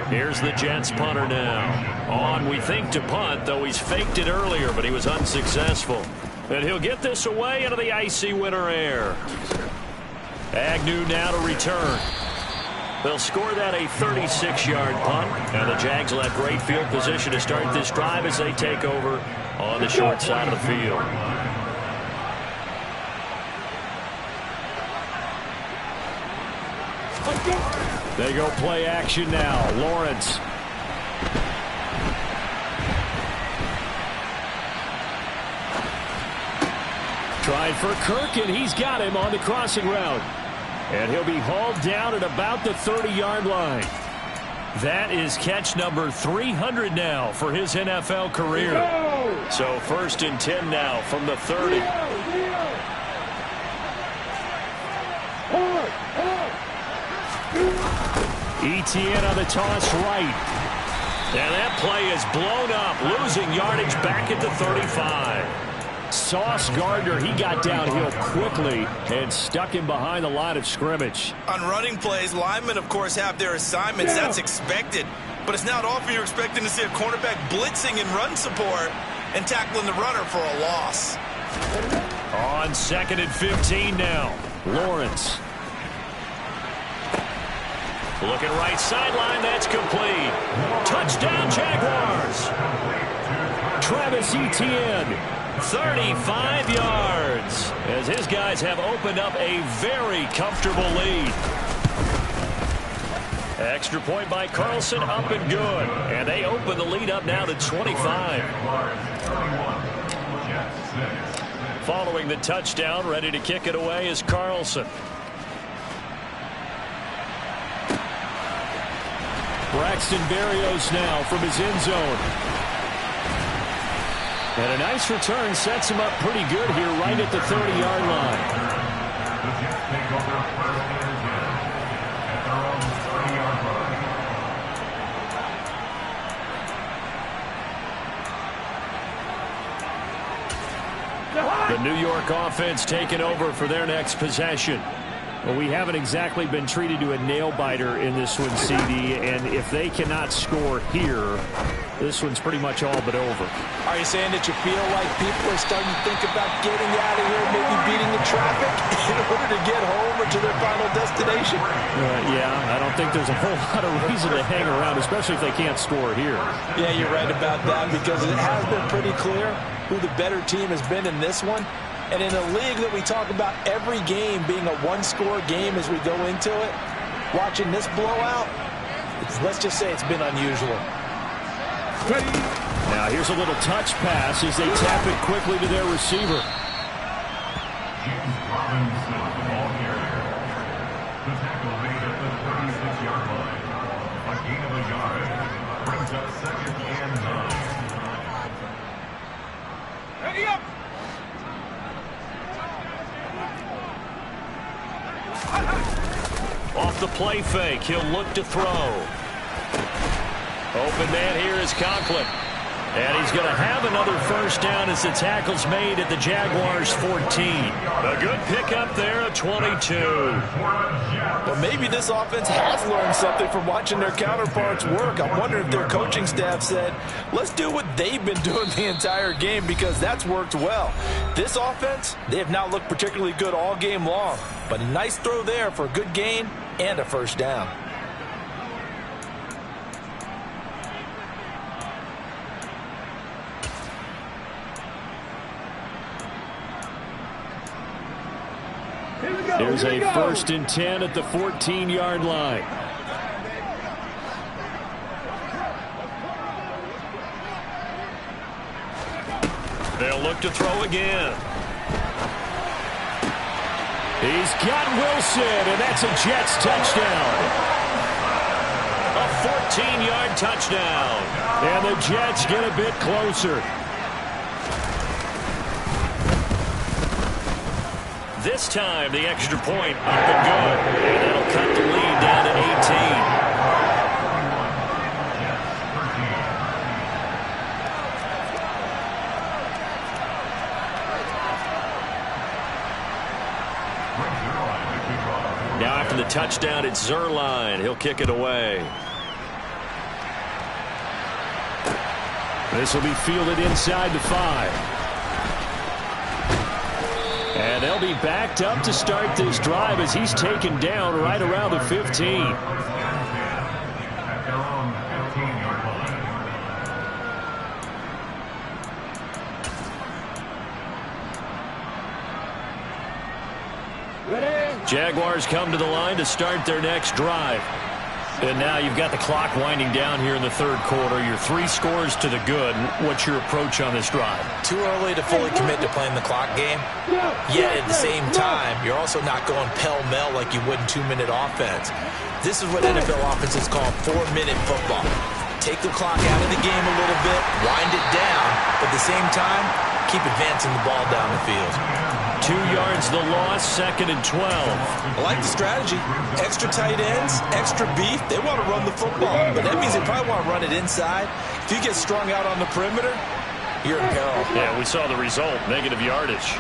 Here's the Jets punter now. On, we think, to punt, though he's faked it earlier, but he was unsuccessful. And he'll get this away into the icy winter air. Agnew now to return. They'll score that a 36-yard punt, and the Jags will have great field position to start this drive as they take over on the short side of the field.
They go play action now. Lawrence. Trying for Kirk, and he's got him on the crossing route. And he'll be hauled down at about the 30-yard line. That is catch number 300 now for his NFL career. So 1st and 10 now from the 30. Etienne on the toss right.
And that play is blown up, losing yardage back at the 35.
Sauce Gardner, he got downhill quickly and stuck him behind the line of scrimmage.
On running plays, linemen, of course, have their assignments. That's expected. But it's not often you're expecting to see a cornerback blitzing in run support and tackling the runner for a loss.
On 2nd and 15 now.
Lawrence.
Looking right sideline, that's complete. Touchdown, Jaguars.
Travis Etienne.
35 yards as his guys have opened up a very comfortable lead. Extra point by Carlson, up and good. And they open the lead up now to 25. Following the touchdown, ready to kick it away is Carlson.
Braxton Berrios now from his end zone. And a nice return sets him up pretty good here right at the 30-yard line.
The Jets take over 1st and 10 at their own 30-yard line.
The New York offense taking over for their next possession. Well, we haven't exactly been treated to a nail-biter in this one, CD, and if they cannot score here, this one's pretty much all but over.
Are you saying that you feel like people are starting to think about getting out of here, maybe beating the traffic in order to get home or to their final destination?
Yeah, I don't think there's a whole lot of reason to hang around, especially if they can't score here.
Yeah, you're right about that, because it has been pretty clear who the better team has been in this one. And in a league that we talk about every game being a one-score game as we go into it, watching this blowout, let's just say it's been unusual.
Now here's a little touch pass as they tap it quickly to their receiver.
James Robinson, the ball carrier. The tackle made at the 36-yard line. A gain of a yard brings up 2nd and 9. Ready up!
Off the play fake, he'll look to throw. Open man here is Conklin. And he's going to have another first down as the tackle's made at the Jaguars 14. A good pickup there at 22.
Well, maybe this offense has learned something from watching their counterparts work. I'm wondering if their coaching staff said, let's do what they've been doing the entire game, because that's worked well. This offense, they have not looked particularly good all game long, but a nice throw there for a good gain and a first down.
There's a 1st and 10 at the 14-yard line.
They'll look to throw again.
He's got Wilson, and that's a Jets touchdown.
A 14-yard touchdown.
And the Jets get a bit closer.
This time, the extra point up and good. And that'll cut the lead down to 18.
Brings it on to kick off.
the touchdown. It's Zuerlein. He'll kick it away.
This will be fielded inside the 5. And they'll be backed up to start this drive as he's taken down right around the 15.
Jaguars come to the line to start their next drive. And now you've got the clock winding down here in the third quarter. You're 3 scores to the good. What's your approach on this drive?
Too early to fully commit to playing the clock game. Yet at the same time, you're also not going pell-mell like you would in 2-minute offense. This is what NFL offenses call 4-minute football. Take the clock out of the game a little bit, wind it down, but at the same time, keep advancing the ball down the field.
2 yards the loss, 2nd and 12.
I like the strategy. Extra tight ends, extra beef. They want to run the football, but that means they probably want to run it inside. If you get strung out on the perimeter, you're in peril.
Yeah, we saw the result, negative yardage.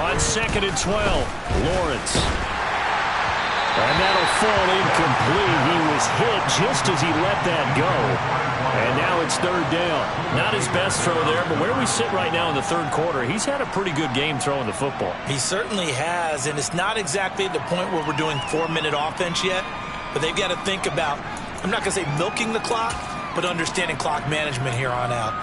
On 2nd and 12, Lawrence. And that'll fall incomplete. He was hit just as he let that go. And now it's 3rd down. Not his best throw there, but where we sit right now in the third quarter, he's had a pretty good game throwing the football.
He certainly has, and it's not exactly at the point where we're doing 4-minute offense yet, but they've got to think about, I'm not going to say milking the clock, but understanding clock management here on out.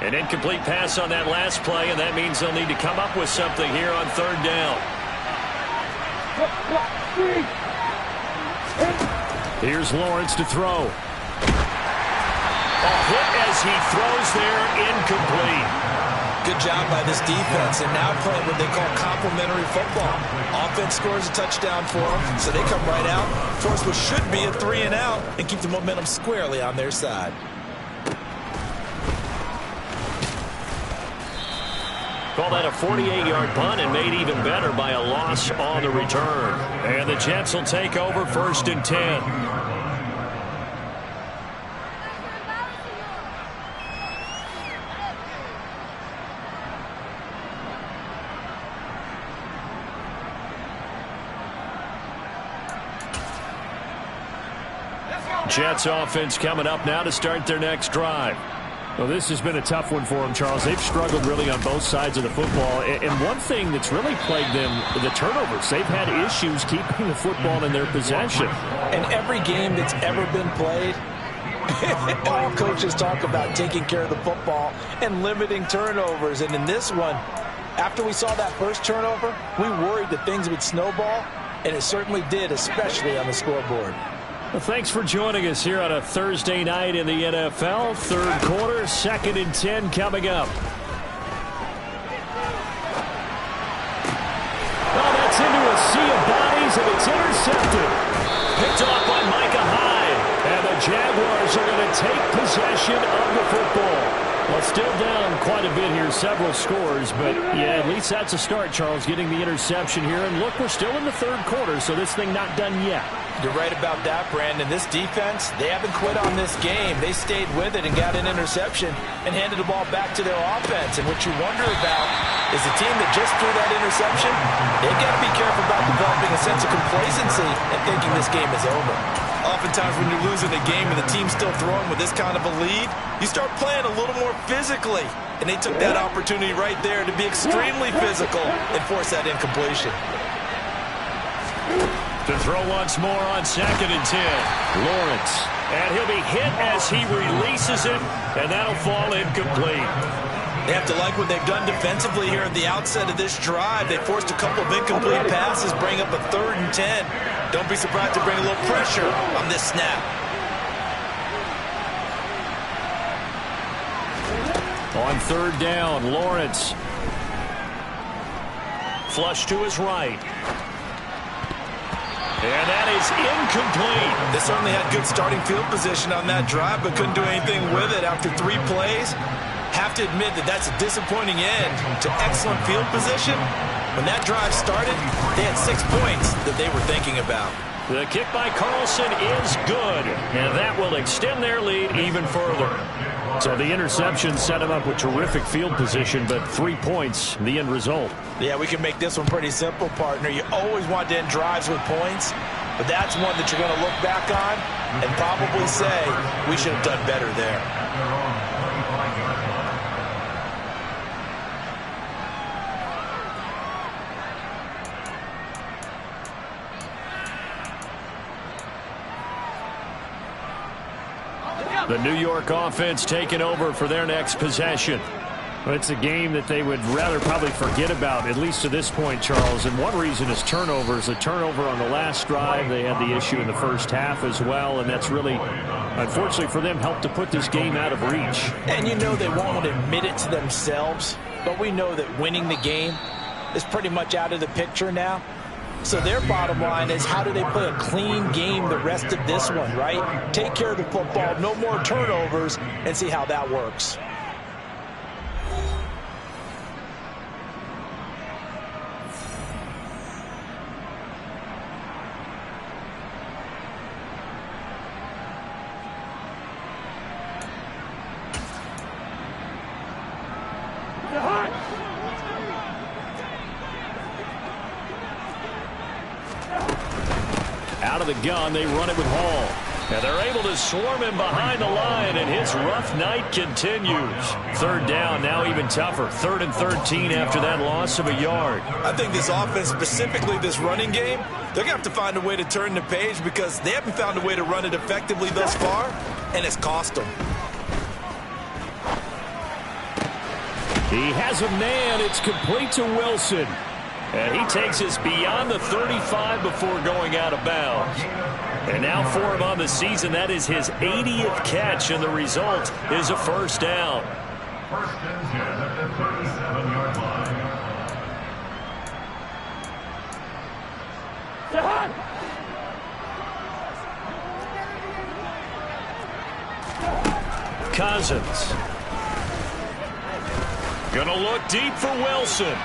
An incomplete pass on that last play, and that means they'll need to come up with something here on 3rd down. Here's Lawrence to throw. A hit as he throws there, incomplete.
Good job by this defense, and now playing what they call complementary football. Offense scores a touchdown for them, so they come right out, force what should be a 3-and-out, and keep the momentum squarely on their side.
Call that a 48-yard punt and made even better by a loss on the return. And the Jets will take over 1st and 10. Jets offense coming up now to start their next drive.
Well, this has been a tough one for them, Charles. They've struggled really on both sides of the football. And one thing that's really plagued them, the turnovers. They've had issues keeping the football in their possession.
And every game that's ever been played, all coaches talk about taking care of the football and limiting turnovers. And in this one, after we saw that first turnover, we worried that things would snowball, and it certainly did, especially on the scoreboard.
Well, thanks for joining us here on a Thursday night in the NFL. Third quarter, 2nd and 10 coming up.
Oh, that's into a sea of bodies, and it's intercepted.
Picked off by Micah Hyde.
And the Jaguars are going to take possession of the football.
Well, still down quite a bit here, several scores, but yeah, at least that's a start, Charles, getting the interception here. And look, we're still in the third quarter, so this thing not done yet.
You're right about that, Brandon. This defense, they haven't quit on this game. They stayed with it and got an interception and handed the ball back to their offense. And what you wonder about is the team that just threw that interception, they've got to be careful about developing a sense of complacency and thinking this game is over.
Oftentimes when you're losing a game and the team's still throwing with this kind of a lead, you start playing a little more physically. And they took that opportunity right there to be extremely physical and force that incompletion.
To throw once more on 2nd and 10. Lawrence. And he'll be hit as he releases it, and that'll fall incomplete.
They have to like what they've done defensively here at the outset of this drive. They forced a couple of incomplete passes, bring up a 3rd and 10. Don't be surprised to bring a little pressure on this snap.
On 3rd down, Lawrence. Flush to his right. And that is incomplete.
They certainly had good starting field position on that drive, but couldn't do anything with it after 3 plays. Have to admit that that's a disappointing end to excellent field position. When that drive started, they had 6 points that they were thinking about.
The kick by Carlson is good, and that will extend their lead even further.
So the interception set him up with terrific field position, but 3 points, the end result.
Yeah, we can make this one pretty simple, partner. You always want to end drives with points, but that's one that you're going to look back on and probably say, we should have done better there.
The New York offense taking over for their next possession.
Well, it's a game that they would rather probably forget about, at least to this point, Charles. And one reason is turnovers. A turnover on the last drive. They had the issue in the first half as well, and that's really, unfortunately for them, helped to put this game out of reach.
And you know they won't admit it to themselves, but we know that winning the game is pretty much out of the picture now. So their bottom line is, how do they play a clean game the rest of this one, right? Take care of the football, no more turnovers, and see how that works.
Out of the gun, they run it with Hall. And they're able to swarm him behind the line, and his rough night continues. Third down, now even tougher. 3rd and 13 after that loss of a yard.
I think this offense, specifically this running game, they're going to have to find a way to turn the page because they haven't found a way to run it effectively thus far, and it's cost them.
He has a man. It's complete to Wilson. And he takes us beyond the 35 before going out of bounds. And now for him on the season, that is his 80th catch, and the result is a first down.
First and 10 at the 37-yard line.
Cousins. Gonna look deep for Wilson.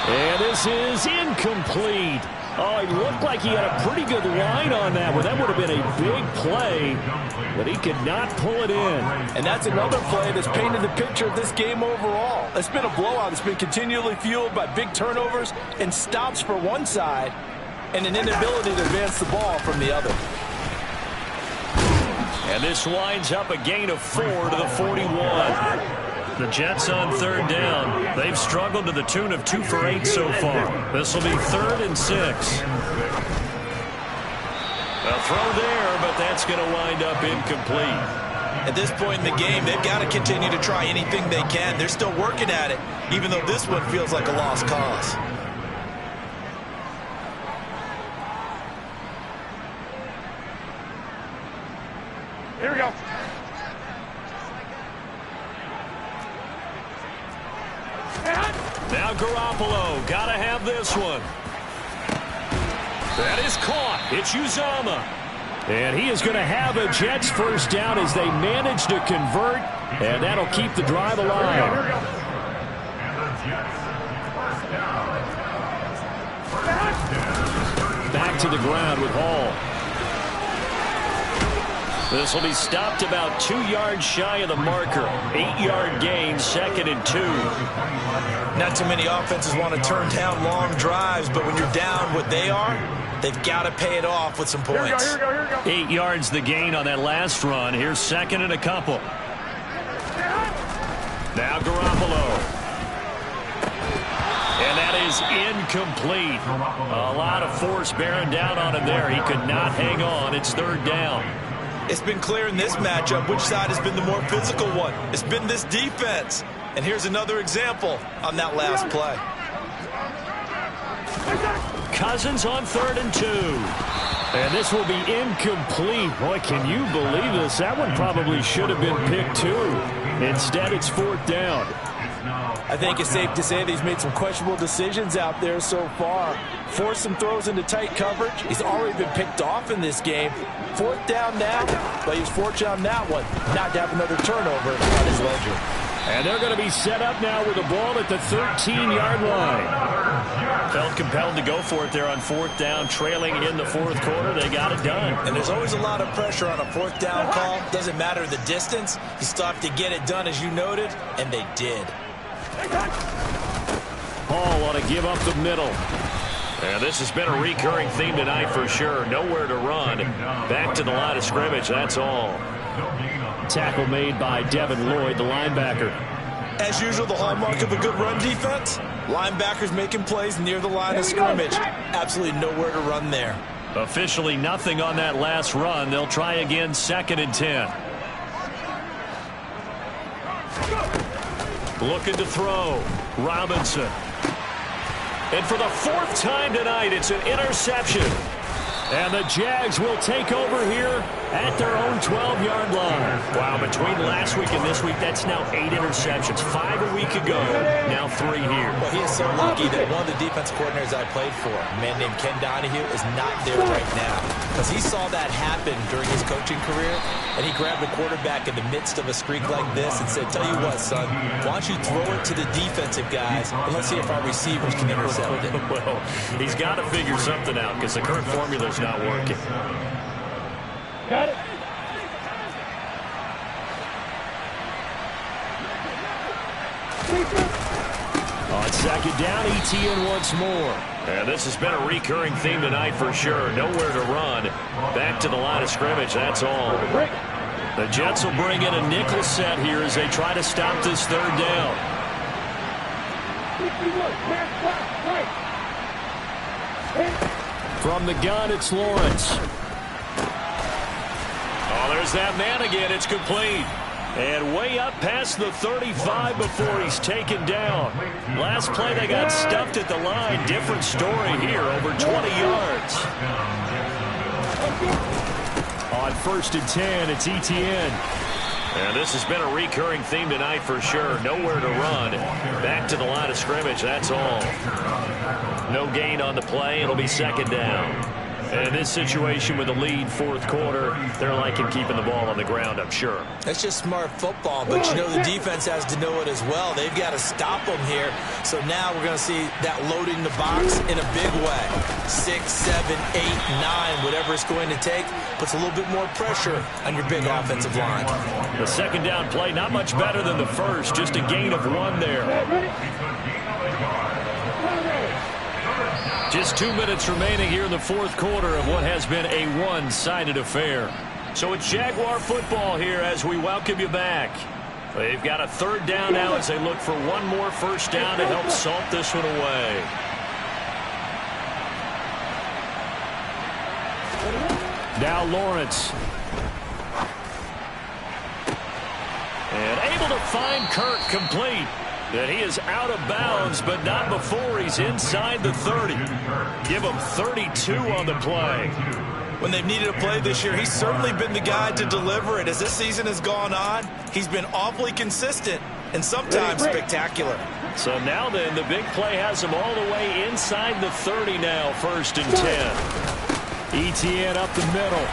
And this is incomplete. Oh, he looked like he had a pretty good line on that one. That would have been a big play, but he could not pull it in.
And that's another play that's painted the picture of this game overall. It's been a blowout. It's been continually fueled by big turnovers and stops for one side and an inability to advance the ball from the other.
And this winds up a gain of 4 to the 41. The Jets on third down. They've struggled to the tune of 2 for 8 so far. This will be 3rd and 6. A throw there, but that's going to wind up incomplete.
At this point in the game, they've got to continue to try anything they can. They're still working at it, even though this one feels like a lost cause.
Here we go.
Now Garoppolo, gotta have this one. That is caught. It's Uzama. And he is going to have a Jets first down as they manage to convert, and that'll keep the drive alive.
And the Jets first down.
Back to the ground with Hall. This will be stopped about 2 yards shy of the marker. 8-yard gain, 2nd and 2.
Not too many offenses want to turn down long drives, but when you're down what they are, they've got to pay it off with some points.
Here we go.
8 yards the gain on that last run. Here's 2nd and a couple. Now Garoppolo. And that is incomplete. A lot of force bearing down on him there. He could not hang on. It's 3rd down.
It's been clear in this matchup which side has been the more physical one. It's been this defense. And here's another example on that last play.
Cousins on 3rd and 2. And this will be incomplete. Boy, can you believe this? That one probably should have been picked too. Instead, it's 4th down.
I think it's safe to say that he's made some questionable decisions out there so far. Forced some throws into tight coverage. He's already been picked off in this game. 4th down now, but he's fortunate on that one not to have another turnover on his ledger.
And they're going to be set up now with the ball at the 13-yard line.
Felt compelled to go for it there on fourth down, trailing in the fourth quarter. They got it done.
And there's always a lot of pressure on a fourth down call. Doesn't matter the distance. You still have to get it done, as you noted, and they did.
Hall want to give up the middle.
And this has been a recurring theme tonight for sure. Nowhere to run. Back to the line of scrimmage, that's all.
Tackle made by Devin Lloyd, the linebacker.
As usual, the hallmark of a good run defense, linebackers making plays near the line of scrimmage. Absolutely nowhere to run there.
Officially nothing on that last run. They'll try again, 2nd and 10. Looking to throw. Robinson. And for the 4th time tonight, it's an interception.
And the Jags will take over here at their own 12-yard line.
Wow, between last week and this week, that's now 8 interceptions. 5 a week ago, now 3 here.
Well, he is so lucky that one of the defense coordinators I played for, a man named Ken Donahue, is not there right now. Because he saw that happen during his coaching career, and he grabbed the quarterback in the midst of a streak like this and said, tell you what, son, why don't you throw it to the defensive guys, and let's see if our receivers can intercept it.
Well, he's got to figure something out because the current formula's not working.
Got it.
On 2nd down, ETN once more.
And this has been a recurring theme tonight for sure. Nowhere to run. Back to the line of scrimmage, that's all. The Jets will bring in a nickel set here as they try to stop this 3rd down.
From the gun, it's Lawrence.
Oh, there's that man again. It's complete. And way up past the 35 before he's taken down. Last play, they got stuffed at the line. Different story here, over 20 yards.
On 1st and 10, it's ETN.
And this has been a recurring theme tonight for sure. Nowhere to run. Back to the line of scrimmage, that's all. No gain on the play. It'll be 2nd down. And in this situation with the lead 4th quarter, they're liking keeping the ball on the ground, I'm sure.
That's just smart football, but you know the defense has to know it as well. They've got to stop them here. So now we're going to see that loading the box in a big way. 6, 7, 8, 9, whatever it's going to take, puts a little bit more pressure on your big offensive line.
The 2nd down play, not much better than the first, just a gain of 1 there. Just 2 minutes remaining here in the 4th quarter of what has been a one-sided affair. So it's Jaguar football here as we welcome you back. They've got a 3rd down now as they look for one more 1st down to help salt this one away.
Now Lawrence.
And able to find Kirk complete. And he is out of bounds, but not before he's inside the 30. Give him 32 on the play.
When they've needed a play this year, he's certainly been the guy to deliver it. As this season has gone on, he's been awfully consistent and sometimes spectacular.
So now then, the big play has him all the way inside the 30 now, 1st and 10.
ETN up the middle.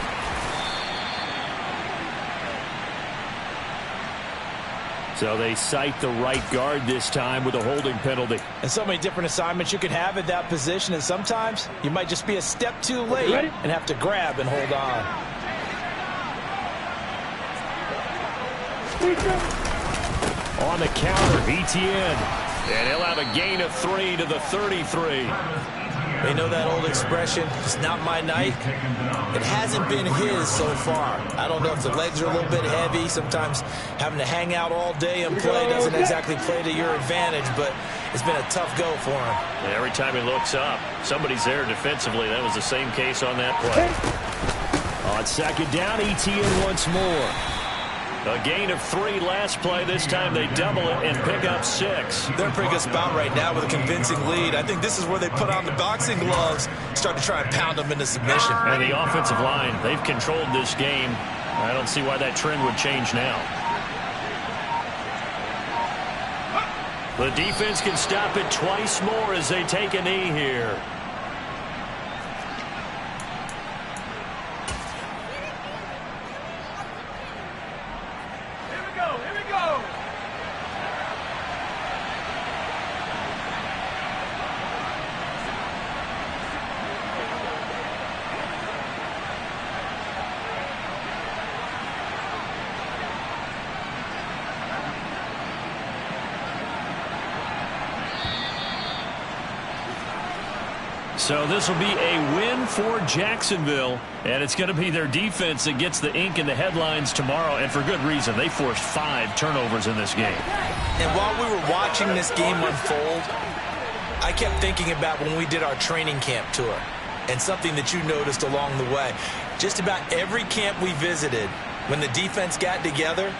So they cite the right guard this time with a holding penalty.
And so many different assignments you could have at that position, and sometimes you might just be a step too late and have to grab and hold on.
On the counter, ETN.
And he'll have a gain of 3 to the 33.
You know that old expression, it's not my night? It hasn't been his so far. I don't know if the legs are a little bit heavy. Sometimes having to hang out all day and play doesn't exactly play to your advantage, but it's been a tough go for him.
And every time he looks up, somebody's there defensively. That was the same case on that play.
On 2nd down, ETN once more.
A gain of 3 last play. This time they double it and pick up 6.
They're in a pretty good spot right now with a convincing lead. I think this is where they put on the boxing gloves, start to try and pound them into submission.
And the offensive line, they've controlled this game. I don't see why that trend would change now. The defense can stop it twice more as they take a knee here. So this will be a win for Jacksonville, and it's going to be their defense that gets the ink in the headlines tomorrow, and for good reason. They forced 5 turnovers in this game.
And while we were watching this game unfold, I kept thinking about when we did our training camp tour and something that you noticed along the way. Just about every camp we visited, when the defense got together,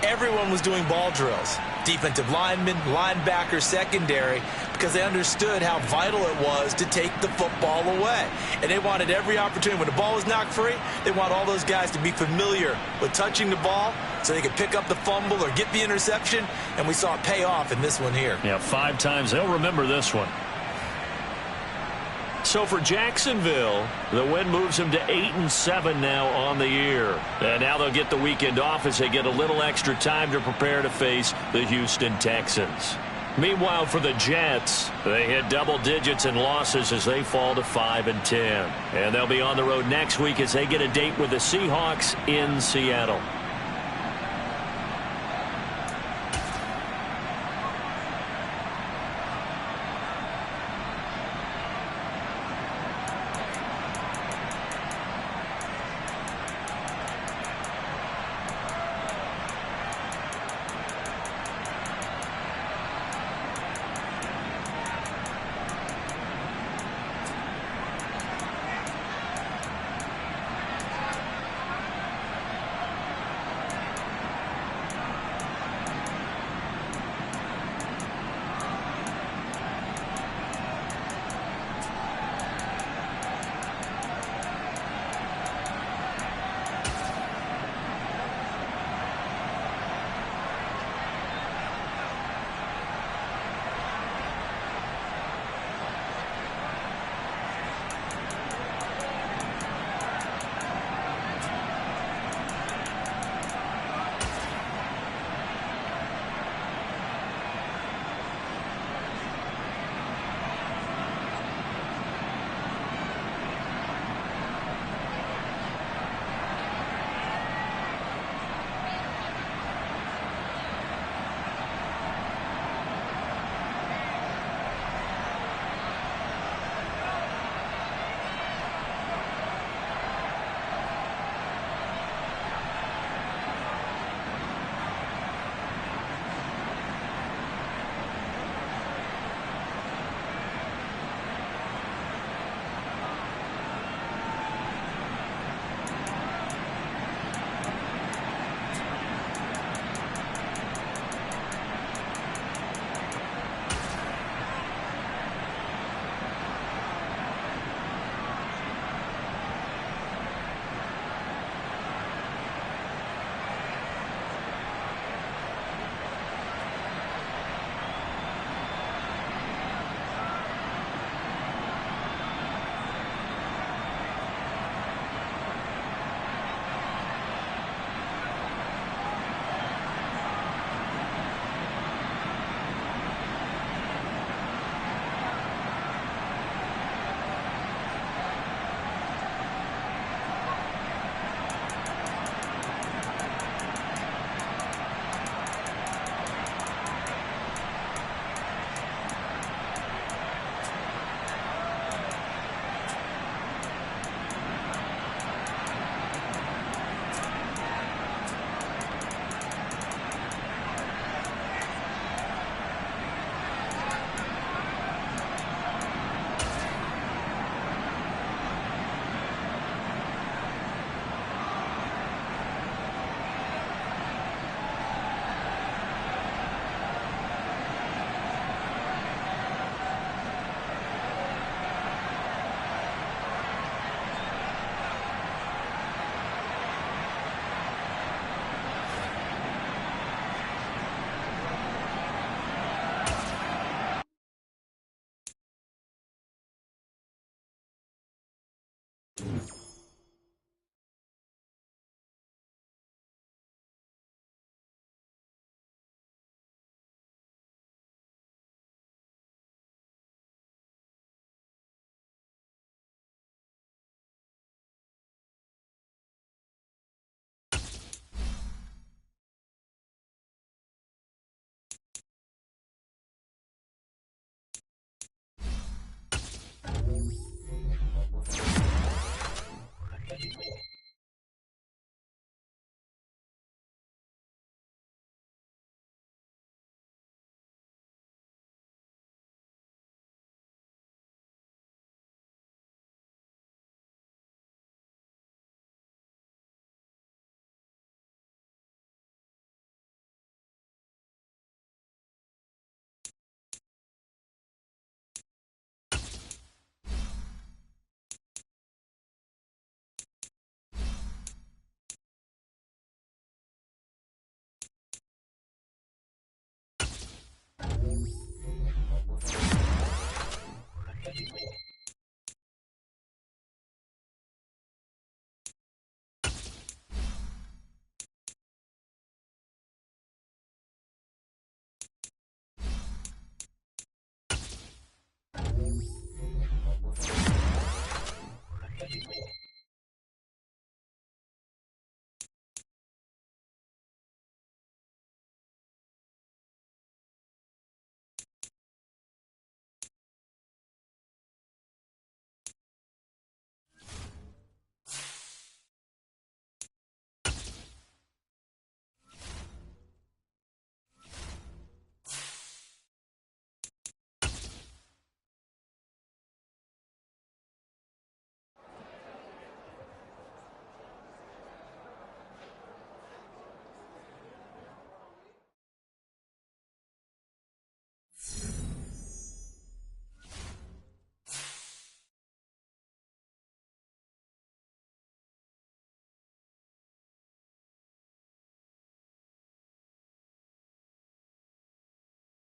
everyone was doing ball drills. Defensive linemen, linebackers, secondary, because they understood how vital it was to take the football away. And they wanted every opportunity. When the ball was knocked free, they want all those guys to be familiar with touching the ball so they could pick up the fumble or get the interception. And we saw it pay off in this one here.
Yeah, 5 times. They'll remember this one. So for Jacksonville, the win moves them to 8-7 now on the year. And now they'll get the weekend off as they get a little extra time to prepare to face the Houston Texans. Meanwhile, for the Jets, they hit double digits in losses as they fall to 5-10. And they'll be on the road next week as they get a date with the Seahawks in Seattle.